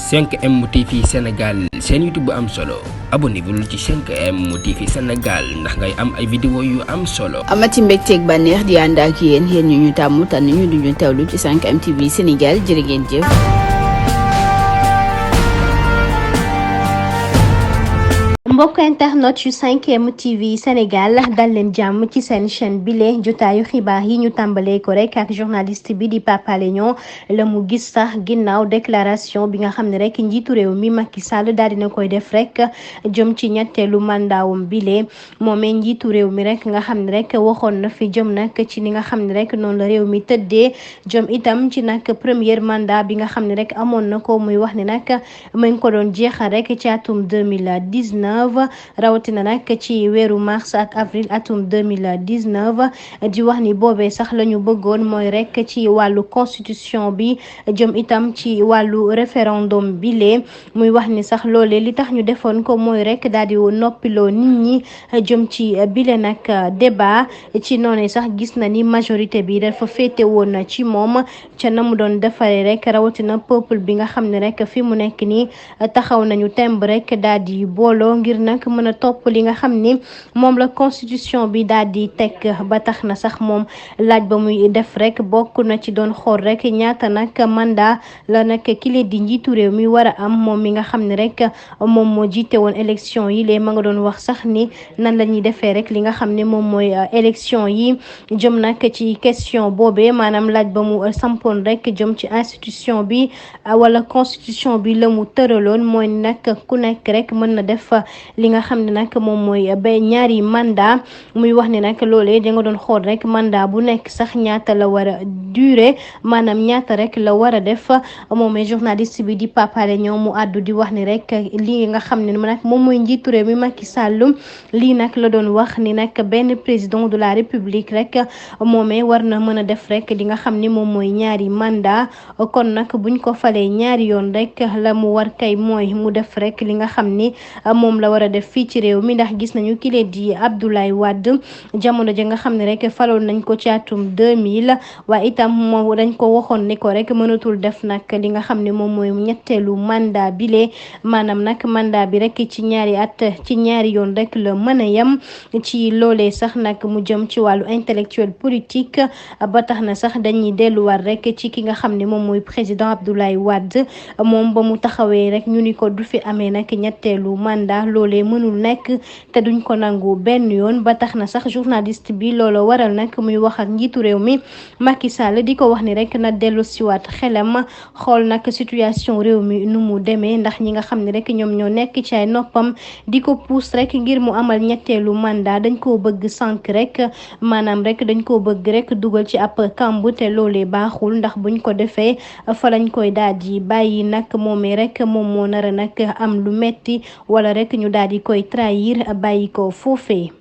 5M TV Sénégal seen YouTube bu am solo abonnez-vous ci 5M TV Sénégal ndax ngay am ay vidéo yu am solo. amati mbégteeg bànneex di ànd ak yéen ñu ñu tàmm tànn ñu duñu teewlu ci 5M TV Sénégal jërë ngeen jëf. mbokk internet yu 5M TV Sénégal dal leen jàmm ci seen chaîne bile jotaayu xibaar yi ñu tàmbalee ko rek ak journaliste bi di Pape Alé Niang la mu gis sax ginnaaw déclaration bi nga xam ne rek njiitu réew mi Macky Sall daal dina koy def rek jëm ci ñetteelu mandaawam bile moomee njiitu réew mi rek nga xam ne rek waxoon na fi jëm nag ci ni nga xam ne rek noonu la réew mi tëddee jëm itam ci nag premier mandat bi nga xam ne rek amoon na ko muy wax ne nag mu ngi ko doon jeexal rek ci atum 2019 rawatina nag ci weeru mars ak avril atum 2019 di wax ni boobee sax la ñu bëggoon mooy rek ci wàllu constitution bi jëm itam ci wàllu référendum bi lee muy wax ni sax loolee li tax ñu defoon ko mooy rek daal di noppiloo nit ñi jëm ci bile nag débat ci noonu sax gis na ni majorité bi dafa féete woon ci moom ca na mu doon defaree rek rawatina peuple bi nga xam ne rek fi mu nekk nii taxaw nañu temb rek daal di booloo ngir nag mën a topp li nga xam ni moom la constitution bi daal di teg ba tax na sax moom laaj ba muy def rek bokk na ci doon xool rek ñaata nag mandat la nag kile di njiitu réew mi war a am moom mi nga xam ne rek moom moo jiite woon élection yi léegi ma nga doon wax sax ni nan la ñuy defee rek li nga xam ne moom mooy élection yi jëm nag ci question boobee maanaam laaj ba mu sampoon rek jëm ci institution bi wala constitution bi la mu tëraloon mooy nag ku nekk rek mën na def li nga xam ne nag moom mooy ba ñaari mandat muy wax ne nag loolee da nga doon xool rek mandat bu nekk sax ñaata la war a durer maanaam ñaata rek la war a def moomee journaliste bi di Pape Alé Niang mu àddu di wax ni rek lii nga xam ne nag moom mooy njiitu réew mi Macky Sall lii nag la doon wax ni nag benn président de la république rek moomee war na mën a def rek li nga xam ni moom mooy ñaari mandat kon nag buñ ko falee ñaari yoon rek la mu war kay mooy mu def rek li nga xam ni moom la war a def fii ci réew mi ndax gis nañu ki leen di Abdoulaye Wade jamono ja nga xam ne rek faloon nañ ko ci atum 2000 waaye itam moom dañ ko waxoon ni ko rek mënatul def nag li nga xam ne moom mooy ñetteelu mandat bile maanaam nag mandat bi rek ci ñaari at ci ñaari yoon rek la mën a yem ci loolee sax nag mu jëm ci wàllu intellectuel politique ba tax na sax dañuy delluwaat rek ci ki nga xam ne moom mooy président Abdoulaye Wade moom ba mu taxawee rek ñu ni ko du fi amee nag ñetteelu mandat loolee mënul nekk te duñ ko nangu benn yoon ba tax na sax journaliste bi loolu waral nag muy wax ak njiitu réew mi Macky Sall di ko wax ni rek na dellu siwaat xelam xool nag situation réew mi nu mu demee ndax ñi nga xam ne rek ñoom ñoo nekk ci ay noppam di ko puus rek ngir mu amal ñetteelu mandat dañ koo bëgg sànq rek maanaam rek dañ koo bëgg rek dugal ci ab kamb te loolee baaxul ndax buñ ko defee fa lañ koy daal di bàyyi nag moomee rek moom moo nar a nag am lu metti wala rek ñu daal di koy trahir bàyyi ko foofee.